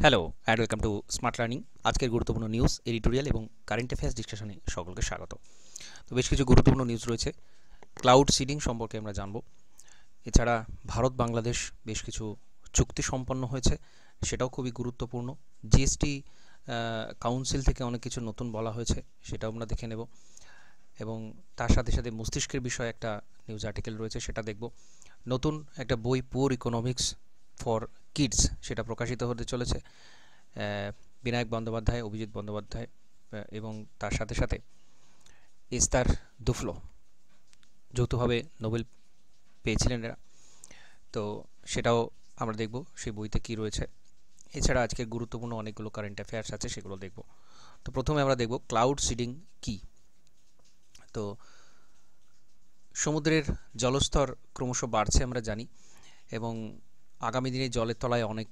Hello and welcome to smart learning. আজকের গুরুত্বপূর্ণ news, editorial এবং কারেন্ট অ্যাফেয়ার্স ডিসকাশনে সকলকে স্বাগত। তো বেশ কিছু গুরুত্বপূর্ণ নিউজ রয়েছে। ক্লাউড সিডিং সম্পর্কে আমরা জানব। এছাড়া ভারত বাংলাদেশ বেশ কিছু চুক্তি সম্পন্ন হয়েছে, সেটাও খুবই গুরুত্বপূর্ণ। জিএসটি কাউন্সিল থেকে অনেক কিছু নতুন বলা হয়েছে, সেটাও আমরা দেখে নেব। এবং তার সাথে সাথে মস্তিষ্কের বিষয়ে একটা নিউজ আর্টিকেল রয়েছে, সেটা দেখব। নতুন একটা বই পুয়ার ইকোনমিক্স ফর কিডস, সেটা প্রকাশিত হতে চলেছে। বিনায়ক বন্দ্যোপাধ্যায়, অভিজিৎ বন্দ্যোপাধ্যায় এবং তার সাথে সাথে এস্তার দুফলো যৌথভাবে নোবেল পেয়েছিলেন এরা। তো সেটাও আমরা দেখব সেই বইতে কি রয়েছে। এছাড়া আজকের গুরুত্বপূর্ণ অনেকগুলো কারেন্ট অ্যাফেয়ার্স আছে, সেগুলো দেখব। তো প্রথমে আমরা দেখব ক্লাউড সিডিং কি। তো সমুদ্রের জলস্তর ক্রমশ বাড়ছে আমরা জানি, এবং আগামী দিনে জলের তলায় অনেক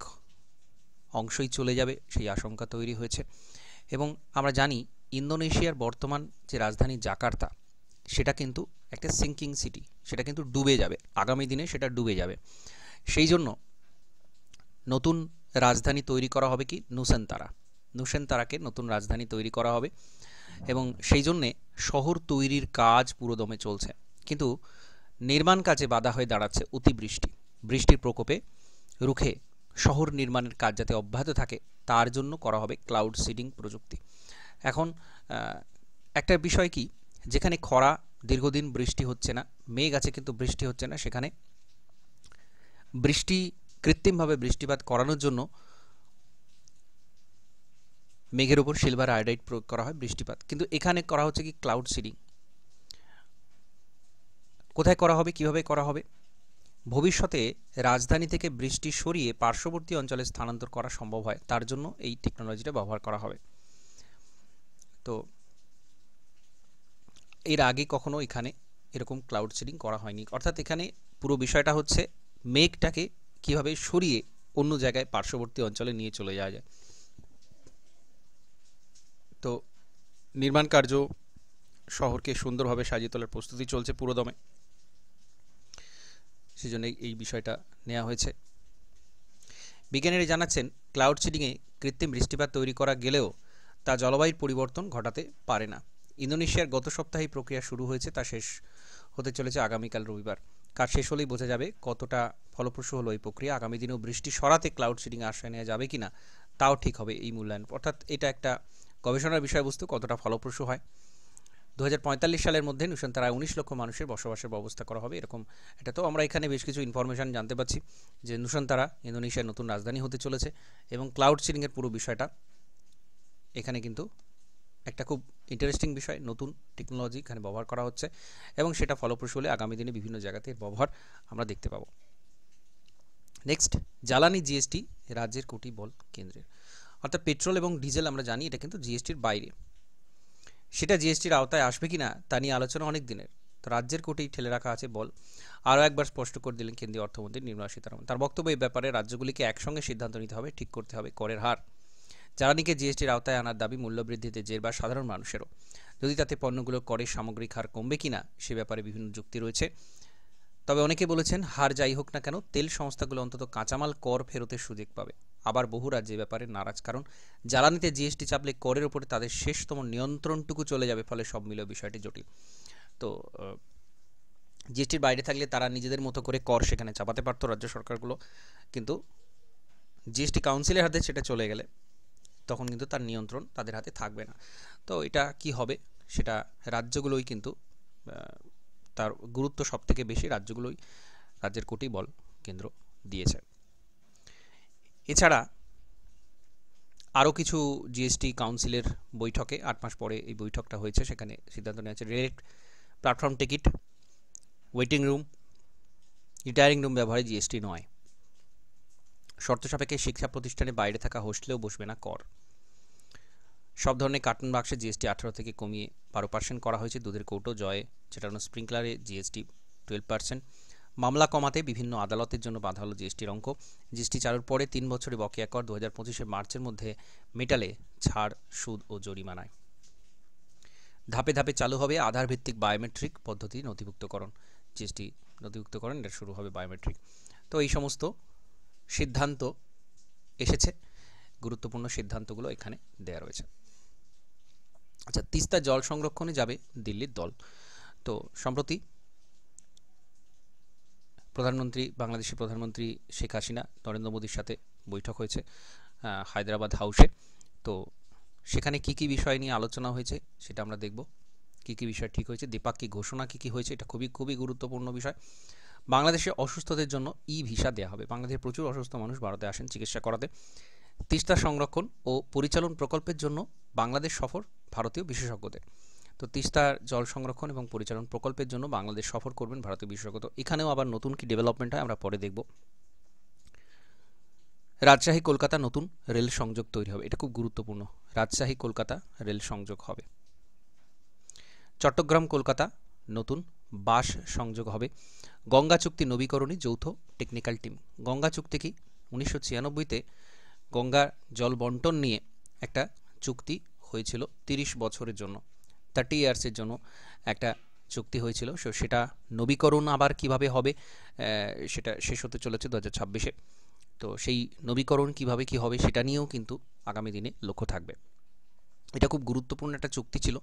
অংশই চলে যাবে সেই আশঙ্কা তৈরি হয়েছে। এবং আমরা জানি ইন্দোনেশিয়ার বর্তমান যে রাজধানী জাকার্তা, সেটা কিন্তু একটা সিঙ্কিং সিটি, সেটা কিন্তু ডুবে যাবে, আগামী দিনে সেটা ডুবে যাবে। সেই জন্য নতুন রাজধানী তৈরি করা হবে কি নুসেন্তারাকে নতুন রাজধানী তৈরি করা হবে, এবং সেই জন্যে শহর তৈরির কাজ পুরোদমে চলছে। কিন্তু নির্মাণ কাজে বাধা হয়ে দাঁড়াচ্ছে অতিবৃষ্টি। বৃষ্টির প্রকোপে রুখে শহর নির্মাণের কাজ যাতে অব্যাহত থাকে, তার জন্য করা হবে ক্লাউড সিডিং প্রযুক্তি। এখন একটা বিষয় কি, যেখানে খরা, দীর্ঘদিন বৃষ্টি হচ্ছে না, মেঘ আছে কিন্তু বৃষ্টি হচ্ছে না, সেখানে বৃষ্টি কৃত্রিমভাবে বৃষ্টিপাত করানোর জন্য মেঘের উপর সিলভার আয়োডাইড প্রয়োগ করা হয় বৃষ্টিপাত। কিন্তু এখানে করা হচ্ছে কি ক্লাউড সিডিং। কোথায় করা হবে, কিভাবে করা হবে? ভবিষ্যতে রাজধানী থেকে বৃষ্টি সরিয়ে পার্শ্ববর্তী অঞ্চলে স্থানান্তর করা সম্ভব হয়, তার জন্য এই টেকনোলজিটা ব্যবহার করা হবে। তো এর আগে কখনো এখানে এরকম ক্লাউড সিডিং করা হয়নি, অর্থাৎ এখানে পুরো বিষয়টা হচ্ছে মেঘটাকে কিভাবে সরিয়ে অন্য জায়গায় পার্শ্ববর্তী অঞ্চলে নিয়ে চলে যাওয়া যায়। তো নির্মাণ কার্য, শহরকে সুন্দরভাবে সাজিয়ে তোলার প্রস্তুতি চলছে পুরোদমে, সেজন্য এই বিষয়টা নেওয়া হয়েছে। বিজ্ঞানীরা জানাচ্ছেন ক্লাউড সিডিংয়ে কৃত্রিম বৃষ্টিপাত তৈরি করা গেলেও তা জলবায়ুর পরিবর্তন ঘটাতে পারে না। ইন্দোনেশিয়ার গত সপ্তাহেই প্রক্রিয়া শুরু হয়েছে, তা শেষ হতে চলেছে আগামীকাল রবিবার। কাজ শেষ হলেই বোঝা যাবে কতটা ফলপ্রসূ হলো এই প্রক্রিয়া। আগামী দিনেও বৃষ্টি সরাতে ক্লাউড সিডিং আশ্রয় নেওয়া যাবে কিনা তাও ঠিক হবে এই মূল্যায়ন, অর্থাৎ এটা একটা গবেষণার বিষয়বস্তু, কতটা ফলপ্রসূ হয়। 2045 সালের মধ্যে নুসেন্তারায় 19 লক্ষ মানুষের বসবাসের ব্যবস্থা করা হবে, এরকম। এটা তো আমরা এখানে বেশ কিছু ইনফরমেশন জানতে পারছি যে নুসেন্তারা ইন্দোনেশিয়ার নতুন রাজধানী হতে চলেছে, এবং ক্লাউড সিডিংয়ের পুরো বিষয়টা এখানে কিন্তু একটা খুব ইন্টারেস্টিং বিষয়। নতুন টেকনোলজি এখানে ব্যবহার করা হচ্ছে, এবং সেটা ফলপ্রসূ হলে আগামী দিনে বিভিন্ন জায়গাতে এর ব্যবহার আমরা দেখতে পাবো। নেক্সট, জ্বালানি জিএসটি রাজ্যের কোটি বল কেন্দ্রের। অর্থাৎ পেট্রোল এবং ডিজেল আমরা জানি এটা কিন্তু জিএসটির বাইরে, সেটা জিএসটির আওতায় আসবে কিনা তা নিয়ে আলোচনা অনেক দিনের। তো রাজ্যের কোটেই ঠেলে রাখা আছে বল, আরও একবার স্পষ্ট করে দিলেন কেন্দ্রীয় অর্থমন্ত্রী নির্মলা সীতারামন। তার বক্তব্য, এই ব্যাপারে রাজ্যগুলিকে একসঙ্গে সিদ্ধান্ত নিতে হবে, ঠিক করতে হবে করের হার। জ্বালানিকে জিএসটির আওতায় আনার দাবি মূল্যবৃদ্ধিতে জের বা সাধারণ মানুষেরও, যদি তাতে পণ্যগুলোর করের সামগ্রিক হার কমবে কিনা সে ব্যাপারে বিভিন্ন যুক্তি রয়েছে। তবে অনেকে বলেছেন হার যাই হোক না কেন, তেল সংস্থাগুলো অন্তত কাঁচামাল কর ফেরতের সুযোগ পাবে। আবার বহু রাজ্য এ ব্যাপারে নারাজ, কারণ জ্বালানিতে জিএসটি চাপলে করের উপরে তাদের শেষতম নিয়ন্ত্রণটুকু চলে যাবে, ফলে সব মিলিয়ে বিষয়টি জটিল। তো জিএসটির বাইরে থাকলে তারা নিজেদের মতো করে কর সেখানে চাপাতে পারতো রাজ্য সরকারগুলো, কিন্তু জিএসটি কাউন্সিলের হাতে সেটা চলে গেলে তখন কিন্তু তার নিয়ন্ত্রণ তাদের হাতে থাকবে না। তো এটা কি হবে, সেটা রাজ্যগুলোই কিন্তু তার গুরুত্ব সব থেকে বেশি রাজ্যগুলোই, রাজ্যের কোটি বল কেন্দ্র দিয়েছে। এছাড়া আরও কিছু জিএসটি কাউন্সিলের বৈঠকে 8 মাস পরে এই বৈঠকটা হয়েছে, সেখানে সিদ্ধান্ত নেওয়া হয়েছে direct platform ticket, waiting room, retiring room ব্যবহারে জিএসটি নয়। শর্ত সাপেক্ষে শিক্ষা প্রতিষ্ঠানের বাইরে থাকা হোস্টেলেও বসবে না কর। সব ধরনের কার্টুন বাক্সে জিএসটি 18 থেকে কমিয়ে 12% করা হয়েছে। দুধের কৌটো, জয়ে, চেটানো স্প্রিংকলারে জিএসটি 12%। মামলা কমাতে বিভিন্ন আদালতের জন্য বাধা হলো জিএসটির অঙ্ক। জিএসটি চালুর পরে 3 বছরে বকেয়া কর 2025 মার্চের মধ্যে মেটালে ছাড়, সুদ ও জরিমানায়। ধাপে ধাপে চালু হবে আধার ভিত্তিক বায়োমেট্রিক পদ্ধতি নথিভুক্তকরণ। জিএসটি নথিভুক্তকরণ এটা শুরু হবে বায়োমেট্রিক। তো এই সমস্ত সিদ্ধান্ত এসেছে। গুরুত্বপূর্ণ সিদ্ধান্তগুলো এখানে দেয়া রয়েছে। আচ্ছা, তিস্তা জল সংরক্ষণে যাবে দিল্লির দল। তো সম্প্রতি বাংলাদেশের প্রধানমন্ত্রী শেখ হাসিনা নরেন্দ্র মোদীর সাথে বৈঠক হয়েছে হায়দ্রাবাদ হাউসে। তো সেখানে কি কি বিষয় নিয়ে আলোচনা হয়েছে সেটা আমরা দেখব। কি কি বিষয় ঠিক হয়েছে, দ্বিপাক্ষিক ঘোষণা কি কি হয়েছে, এটা খুবই খুবই গুরুত্বপূর্ণ বিষয়। বাংলাদেশে অসুস্থদের জন্য ই ভিসা দেওয়া হবে। বাংলাদেশে প্রচুর অসুস্থ মানুষ ভারতে আসেন চিকিৎসা করাতে। তিস্তা সংরক্ষণ ও পরিচালন প্রকল্পের জন্য বাংলাদেশ সফর ভারতীয় বিশেষজ্ঞদের। তো তিস্তার জল সংরক্ষণ এবং পরিচালন প্রকল্পের জন্য বাংলাদেশ সফর করবেন ভারতীয় বিশেষজ্ঞ। তো এখানেও আবার নতুন কি ডেভেলপমেন্ট হয় আমরা পরে দেখব। রাজশাহী কলকাতা নতুন রেল সংযোগ তৈরি হবে, এটা খুব গুরুত্বপূর্ণ। রাজশাহী কলকাতা রেল সংযোগ হবে। চট্টগ্রাম কলকাতা নতুন বাস সংযোগ হবে। গঙ্গা চুক্তি নবীকরণী যৌথ টেকনিক্যাল টিম। গঙ্গা চুক্তি কি 1996তে গঙ্গা জল বন্টন নিয়ে একটা চুক্তি হয়েছিল 30 বছরের জন্য, 30 ইয়ার্সের জন্য একটা চুক্তি হয়েছিল। সেটা নবীকরণ আবার কিভাবে হবে সেটা শেষ হতে চলেছে 2026-এ। তো সেই নবীকরণ কিভাবে কি হবে সেটা নিয়েও কিন্তু আগামী দিনে লক্ষ্য থাকবে। এটা খুব গুরুত্বপূর্ণ একটা চুক্তি ছিল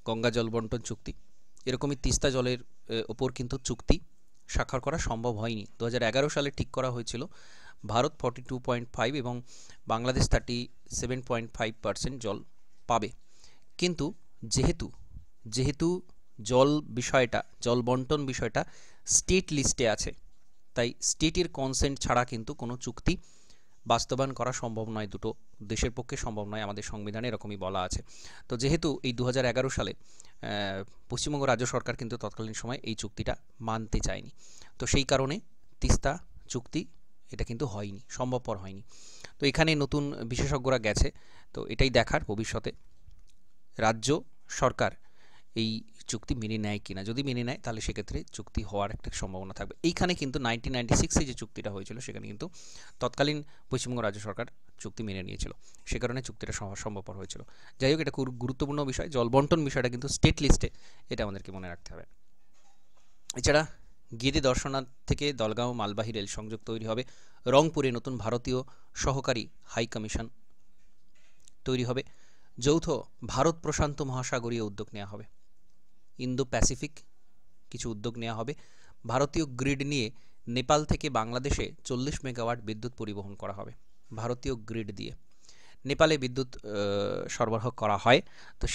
গঙ্গা জল বন্টন চুক্তি। এরকমই তিস্তা জলের ওপর কিন্তু চুক্তি স্বাক্ষর করা সম্ভব হয়নি। 2011 সালে ঠিক করা হয়েছিল ভারত 42.5 এবং বাংলাদেশ 37.5% জল পাবে। কিন্তু যেহেতু জল বন্টন বিষয়টা স্টেট লিস্টে আছে, তাই স্টেটের কনসেন্ট ছাড়া কিন্তু কোনো চুক্তি বাস্তবায়ন করা সম্ভব নয়, দুটো দেশের পক্ষে সম্ভব নয়, আমাদের সংবিধানে এরকমই বলা আছে। তো যেহেতু এই 2011 সালে পশ্চিমবঙ্গ রাজ্য সরকার কিন্তু তৎকালীন সময় এই চুক্তিটা মানতে চায়নি। তো সেই কারণে তিস্তা চুক্তি এটা কিন্তু হয়নি, সম্ভবপর হয়নি। তো এখানে নতুন বিশেষজ্ঞরা গেছে। তো এটাই দেখার ভবিষ্যতে রাজ্য সরকার এই চুক্তি মেনে নেয় কিনা। যদি মেনে নেয় তাহলে সেক্ষেত্রে চুক্তি হওয়ার একটা সম্ভাবনা থাকবে। এইখানে কিন্তু 1996-এ যে চুক্তিটা হয়েছিল সেখানে কিন্তু তৎকালীন পশ্চিমবঙ্গ রাজ্য সরকার চুক্তি মেনে নিয়েছিল, সে কারণে চুক্তিটা সম্ভবপর হয়েছিল। যাই হোক, এটা খুব গুরুত্বপূর্ণ বিষয়। জল বন্টন বিষয়টা কিন্তু স্টেট লিস্টে, এটা আমাদেরকে মনে রাখতে হবে। এছাড়া গিরি দর্শনাথ থেকে দলগাঁও মালবাহী রেল সংযোগ তৈরি হবে। রংপুরে নতুন ভারতীয় সহকারী হাই কমিশন তৈরি হবে। যৌথ ভারত প্রশান্ত মহাসাগরীয় উদ্যোগ নেওয়া হবে। ইন্দো প্যাসিফিক কিছু উদ্যোগ নেওয়া হবে। ভারতীয় গ্রিড নিয়ে নেপাল থেকে বাংলাদেশে 40 মেগাওয়াট বিদ্যুৎ পরিবহন করা হবে। ভারতীয় গ্রিড দিয়ে নেপালে বিদ্যুৎ সরবরাহ করা হয়। তো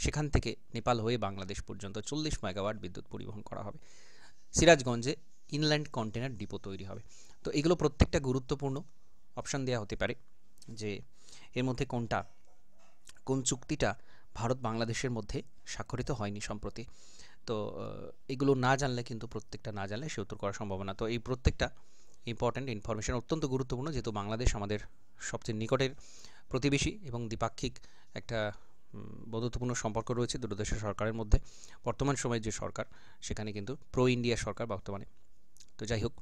সেখান থেকে নেপাল হয়ে বাংলাদেশ পর্যন্ত 40 মেগাওয়াট বিদ্যুৎ পরিবহন করা হবে। সিরাজগঞ্জে ইনল্যান্ড কন্টেনার ডিপো তৈরি হবে। তো এগুলো প্রত্যেকটা গুরুত্বপূর্ণ। অপশান দেওয়া হতে পারে যে এর মধ্যে কোন চুক্তিটা ভারত বাংলাদেশের মধ্যে স্বাক্ষরিত হয়নি সম্প্রতি। তো এগুলো না জানলে কিন্তু প্রত্যেকটা না জানলে সে উত্তর করার সম্ভাবনা। তো এই প্রত্যেকটা ইম্পর্ট্যান্ট ইনফরমেশন অত্যন্ত গুরুত্বপূর্ণ, যেহেতু বাংলাদেশ আমাদের সবচেয়ে নিকটের প্রতিবেশী এবং দ্বিপাক্ষিক একটা বন্ধুত্বপূর্ণ সম্পর্ক রয়েছে দুটো দেশের সরকারের মধ্যে। বর্তমান সময়ে যে সরকার সেখানে কিন্তু প্রো ইন্ডিয়া সরকার বর্তমানে। তো যাই হোক,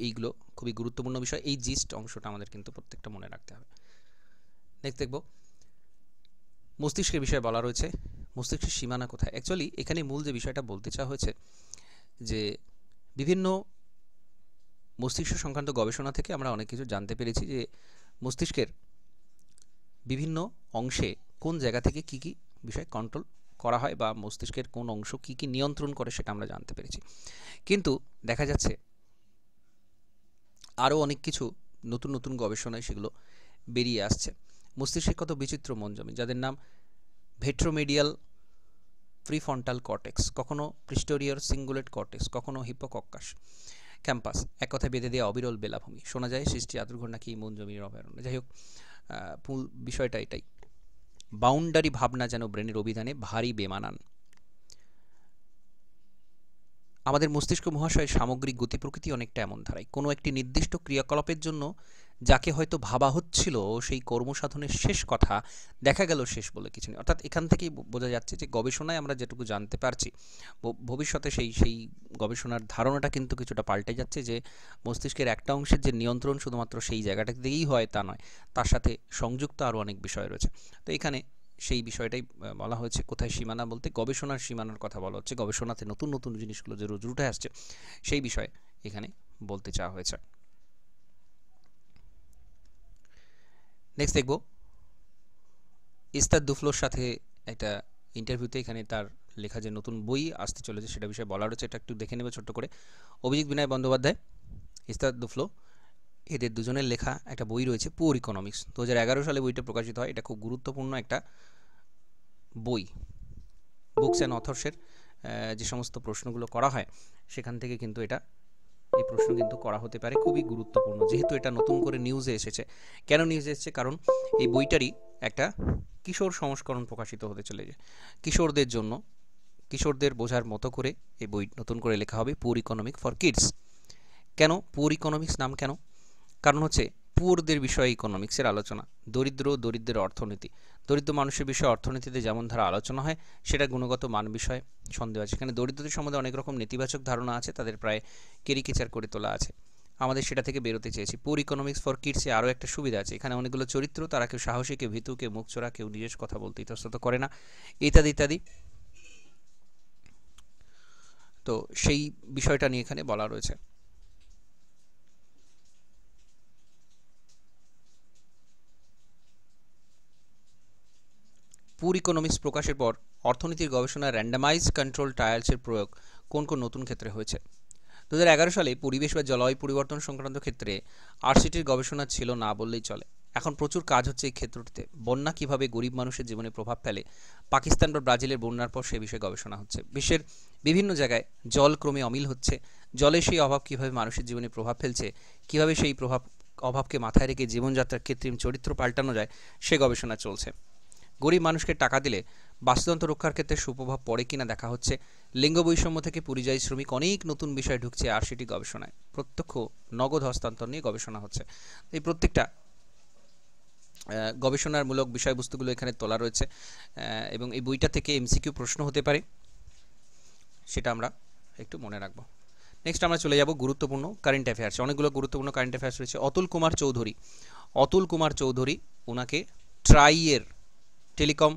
এইগুলো খুবই গুরুত্বপূর্ণ বিষয়। এই জিস্ট অংশটা আমাদের কিন্তু প্রত্যেকটা মনে রাখতে হবে। নেক্সট দেখব মস্তিষ্কের বিষয়ে বলা রয়েছে। মস্তিষ্কের সীমানা কোথায়? অ্যাকচুয়ালি এখানে মূল যে বিষয়টা বলতে চাওয়া হয়েছে যে বিভিন্ন মস্তিষ্ক সংক্রান্ত গবেষণা থেকে আমরা অনেক কিছু জানতে পেরেছি যে মস্তিষ্কের বিভিন্ন অংশে কোন জায়গা থেকে কি কি বিষয় কন্ট্রোল করা হয় বা মস্তিষ্কের কোন অংশ কি কি নিয়ন্ত্রণ করে সেটা আমরা জানতে পেরেছি। কিন্তু দেখা যাচ্ছে আরও অনেক কিছু নতুন নতুন গবেষণায় সেগুলো বেরিয়ে আসছে। মস্তিষ্কের কত বিচিত্র মঞ্জমি, যাদের নাম ভেট্রোমেডিয়াল প্রিফ্রন্টাল কর্টেক্স, কখনো প্রিস্টোরিয়ার সিঙ্গুলেট কর্টেক্স, কখনো হিপোকক্কাস ক্যাম্পাস, এক কথায় বেঁধে দেওয়া অবিরল বেলাভূমি। শোনা যায় সৃষ্টি আদুর্ঘর নাকি মঞ্জমির অভয়ারণ্য। যাই হোক, মূল বিষয়টা এটাই। বাউন্ডারি ভাবনা যেন ব্রেনের অভিধানে ভারী বেমানান। আমাদের মস্তিষ্ক মহাশয়ের সামগ্রিক গতি প্রকৃতি অনেকটা এমন ধারায়। কোনো একটি নির্দিষ্ট ক্রিয়াকলাপের জন্য যাকে হয়তো ভাবা হচ্ছিল সেই কর্মসাধনের শেষ কথা দেখা গেল শেষ বলে কিছু নেই। অর্থাৎ এখান থেকেই বোঝা যাচ্ছে যে গবেষণায় আমরা যেটুকু জানতে পারছি ভবিষ্যতে সেই গবেষণার ধারণাটা কিন্তু কিছুটা পাল্টে যাচ্ছে, যে মস্তিষ্কের একটা অংশের যে নিয়ন্ত্রণ শুধুমাত্র সেই জায়গাটা দিয়েই হয় তা নয়, তার সাথে সংযুক্ত আরও অনেক বিষয় রয়েছে। তো এখানে সেই বিষয়টাই বলা হয়েছে। কোথায় সীমানা বলতে গবেষণার সীমানার কথা বলা হচ্ছে। গবেষণাতে নতুন নতুন জিনিসগুলো যে রোজ উঠে আসছে সেই বিষয়ে এখানে বলতে চাওয়া হয়েছে। নেক্সট দেখব ইস্তার দুফলোর সাথে একটা ইন্টারভিউতে এখানে তার লেখা যে নতুন বই আসতে চলেছে সেটা বিষয়ে বলা রয়েছে, এটা একটু দেখে নেবে ছোট্ট করে। অভিজিৎ বিনয় বন্দ্যোপাধ্যায়, ইস্তার দুফলো, এদের দুজনের লেখা একটা বই রয়েছে পুওর ইকোনমিক্স। 2011 সালে বইটা প্রকাশিত হয়। এটা খুব গুরুত্বপূর্ণ একটা বই। বুকস অ্যান্ড অথর্সের যে সমস্ত প্রশ্নগুলো করা হয় সেখান থেকে কিন্তু এই প্রশ্ন কিন্তু করা হতে পারে, খুবই গুরুত্বপূর্ণ। যেহেতু এটা নতুন করে নিউজে এসেছে, কেন নিউজে এসেছে? কারণ এই বইটারই একটা কিশোর সংস্করণ প্রকাশিত হতে চলেছে কিশোরদের জন্য, কিশোরদের বোঝার মতো করে এই বই নতুন করে লেখা হবে, পুওর ইকোনমিক ফর কিডস। কেন পুওর ইকোনমিক্স নাম কেন? কারণ হচ্ছে পুওরদের বিষয়ে ইকোনমিক্সের আলোচনা, দরিদ্রের অর্থনীতি, দরিদ্র মানুষের বিষয়ে অর্থনীতিতে যেমন ধারা আলোচনা হয় সেটা গুণগত মান বিষয়ে সন্দেহ আছে। এখানে দরিদ্রদের সম্বন্ধে অনেক রকম নেতিবাচক ধারণা আছে, তাদের প্রায় কেরিকেচার করে তোলা আছে। আমাদের সেটা থেকে বেরোতে চেয়েছি। পুওর ইকোনমিক্স ফর কিডসে আরও একটা সুবিধা আছে, এখানে অনেকগুলো চরিত্র, তারা কেউ সাহসী, কেউ ভীতু, কেউ মুখচোরা, কেউ নিজের কথা বলতে ইতস্তত করে না, ইত্যাদি ইত্যাদি। তো সেই বিষয়টা নিয়ে এখানে বলা রয়েছে। পুওর ইকোনমিক্স প্রকাশের পর অর্থনীতির গবেষণায় র্যান্ডামাইজ কন্ট্রোল ট্রায়ালসের প্রয়োগ কোন কোন নতুন ক্ষেত্রে হয়েছে? 2011 সালে পরিবেশ বা জলবায়ু পরিবর্তন সংক্রান্ত ক্ষেত্রে আরসিটির গবেষণা ছিল না বললেই চলে। এখন প্রচুর কাজ হচ্ছে এই ক্ষেত্রটিতে। বন্যা কিভাবে গরিব মানুষের জীবনে প্রভাব ফেলে, পাকিস্তান বা ব্রাজিলের বন্যার পর সে বিষয়ে গবেষণা হচ্ছে। বিশ্বের বিভিন্ন জায়গায় জল ক্রমে অমিল হচ্ছে, জলের সেই অভাব কিভাবে মানুষের জীবনে প্রভাব ফেলছে, কিভাবে সেই অভাবকে মাথায় রেখে জীবনযাত্রার কৃত্রিম চরিত্র পাল্টানো যায়, সে গবেষণা চলছে। গরিব মানুষকে টাকা দিলে বাস্তুতন্ত্র রক্ষার ক্ষেত্রে সুপ্রভাব পড়ে কিনা দেখা হচ্ছে। লিঙ্গ বৈষম্য থেকে পরিযায়ী শ্রমিক, অনেক নতুন বিষয় ঢুকছে আরসিটি গবেষণায়। প্রত্যক্ষ নগদ হস্তান্তর নিয়ে গবেষণা হচ্ছে। এই প্রত্যেকটা গবেষণামূলক বিষয়বস্তুগুলো এখানে তোলা রয়েছে এবং এই বইটা থেকে এমসিকিউ প্রশ্ন হতে পারে, সেটা আমরা একটু মনে রাখবো। নেক্সট আমরা চলে যাব গুরুত্বপূর্ণ কারেন্ট অ্যাফেয়ার্স। অনেকগুলো গুরুত্বপূর্ণ কারেন্ট অ্যাফেয়ার্স রয়েছে। অতুল কুমার চৌধুরী, ওনাকে ট্রাইয়ের, টেলিকম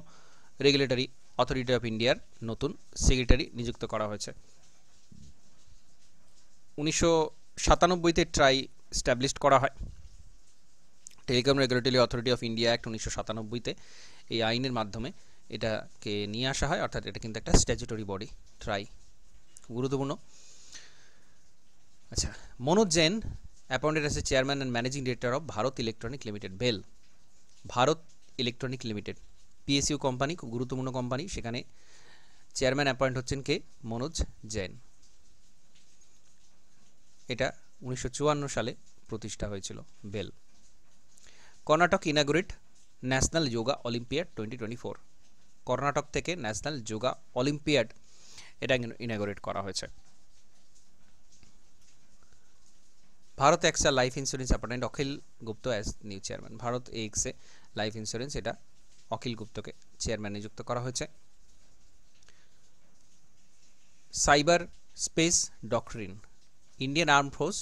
রেগুলেটরি অথরিটি অফ ইন্ডিয়ার নতুন সেক্রেটারি নিযুক্ত করা হয়েছে। 1997-তে ট্রাই স্ট্যাবলিশড করা হয়। Telecom regulatory authority of India act 1997-তে এই আইনের মাধ্যমে এটাকে নিয়ে আসা হয়, অর্থাৎ এটা কিন্তু একটা স্ট্যাচুটরি বডি, ট্রাই, গুরুত্বপূর্ণ। আচ্ছা, Manoj Jain appointed as a chairman and managing director of Bharat electronic limited, BEL. Bharat electronic limited PSU company, খুব গুরুত্বপূর্ণ কোম্পানি। সেখানে চেয়ারম্যান অ্যাপয়েন্ট হচ্ছেন কে? মনোজ জৈন। এটা 1954 সালে প্রতিষ্ঠা হয়েছিল, BEL. Karnataka inaugurate national yoga olympiad 2024। Karnataka থেকে ন্যাশনাল যোগা অলিম্পিয়াড এটা ইনাগুরেট করা হয়েছে। Bharat Axa life insurance appointed Akhil Gupta as new chairman. Bharat Axa life insurance, এটা অখিল গুপ্তকে চেয়ারম্যান নিযুক্ত করা হয়েছে। Cyber space doctrine, Indian armed force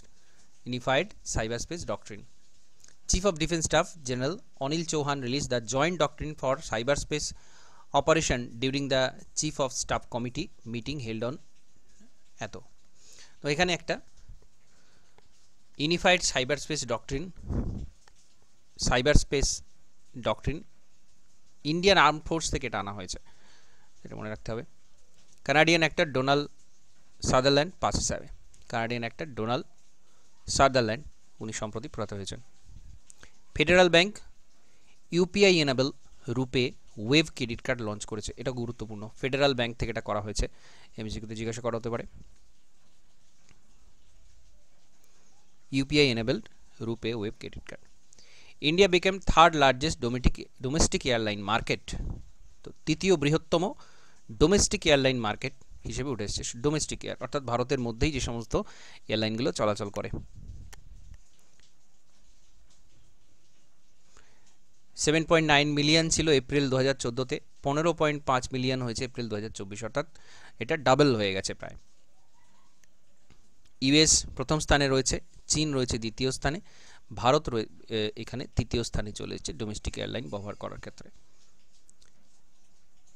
unified cyber space doctrine. Chief of defence staff general Anil Chauhan release the joint doctrine for cyber space operation during the chief of staff committee meeting held on এত। তো এখানে একটা unified cyber space doctrine Indian armed force থেকে এটা আনা হয়েছে, এটা মনে রাখতে হবে। কানাডিয়ান অ্যাক্টর ডোনাল্ড সাদারল্যান্ড 5 হিসাবে। কানাডিয়ান অ্যাক্টর ডোনাল্ড সাদারল্যান্ড, উনি সম্প্রতি প্রয়াত হয়েছেন। ফেডারেল ব্যাংক ইউপিআই এনেবল রুপে ওয়েভ ক্রেডিট কার্ড লঞ্চ করেছে, এটা গুরুত্বপূর্ণ। ফেডারেল ব্যাংক থেকে এটা করা হয়েছে, এমসিকিউতে জিজ্ঞাসা করা হতে পারে। UPI enabled RuPay wave credit card. India became third largest domestic airline market, তো তৃতীয় বৃহত্তম ডোমেস্টিক এয়ারলাইন মার্কেট হিসেবে উঠে এসেছে। ডোমেস্টিক এয়ার অর্থাৎ ভারতের মধ্যেই যে সমস্ত এয়ারলাইনগুলো চলাচল করে। 7.9 মিলিয়ন ছিল এপ্রিল 2014-তে, 15.5 মিলিয়ন হয়েছে এপ্রিল 2024, অর্থাৎ এটা ডাবল হয়ে গেছে প্রায়। ইউএস প্রথম স্থানে রয়েছে, চীন রয়েছে দ্বিতীয় স্থানে, ভারত এখানে তৃতীয় স্থানে চলে এসেছে ডোমেস্টিক এয়ারলাইন ব্যবহার করার ক্ষেত্রে।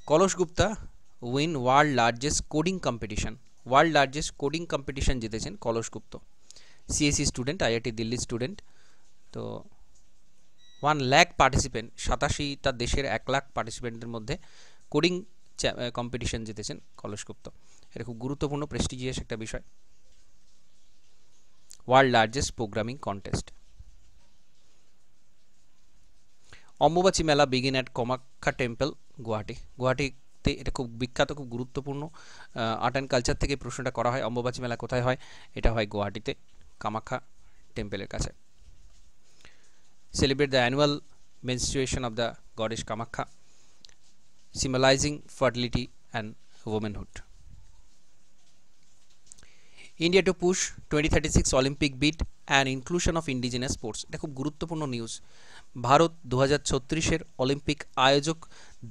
Kalash Gupta win world largest coding competition জিতেছেন Kalash Gupta. CSC student, IIT Delhi student. তো 1 লাখ পার্টিসিপেন্ট, 87টা দেশের 1 লাখ পার্টিসিপেন্টের মধ্যে কোডিং কম্পিটিশন জিতেছেন কলস গুপ্ত। এটা খুব গুরুত্বপূর্ণ, প্রেস্টিজিয়াস একটা বিষয়। World largest programming contest. Ambubachi Mela begin at Kamakhya temple, Guwahati. গুয়াহাটিতে এটা খুব বিখ্যাত, খুব গুরুত্বপূর্ণ। আর্ট অ্যান্ড কালচার থেকে প্রশ্নটা করা হয়। অম্বুবাচী মেলা কোথায় হয়? এটা হয় গুয়াহাটিতে, কামাখ্যা টেম্পলের কাছে। Celebrate the annual menstruation of the goddess Kamakya, symbolizing fertility and womanhood. India to push 2036 Olympic bid and inclusion of indigenous sports. এটা খুব গুরুত্বপূর্ণ নিউজ। ভারত 2036-এর অলিম্পিক আয়োজক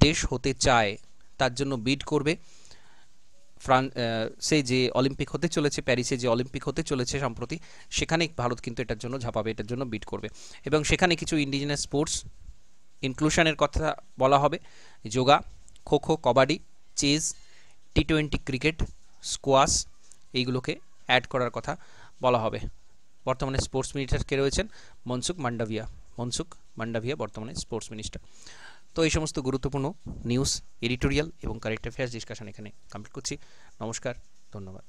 দেশ হতে চায়, তার জন্য বিড করবে। ফ্রান্সে যে অলিম্পিক হতে চলেছে, প্যারিসে যে অলিম্পিক হতে চলেছে সম্প্রতি, সেখানে ভারত কিন্তু এটার জন্য ঝাঁপাবে, এটার জন্য বিড করবে। এবং সেখানে কিছু ইন্ডিজিনাস স্পোর্টস ইনক্লুশনের কথা বলা হবে। যোগা, খোখো, কবাডি, চেস, টি20 ক্রিকেট, স্কোয়াশ, এইগুলোকে অ্যাড করার কথা বলা হবে। বর্তমানে স্পোর্টস মিনিস্টার কে রয়েছেন? মনসুখ মান্ডাভিয়া বর্তমানে স্পোর্টস মিনিস্টার। তো এই সমস্ত গুরুত্বপূর্ণ নিউজ, এডিটোরিয়াল এবং কারেন্ট অ্যাফেয়ার্স ডিসকাশন এখানে কমপ্লিট করছি। নমস্কার, ধন্যবাদ।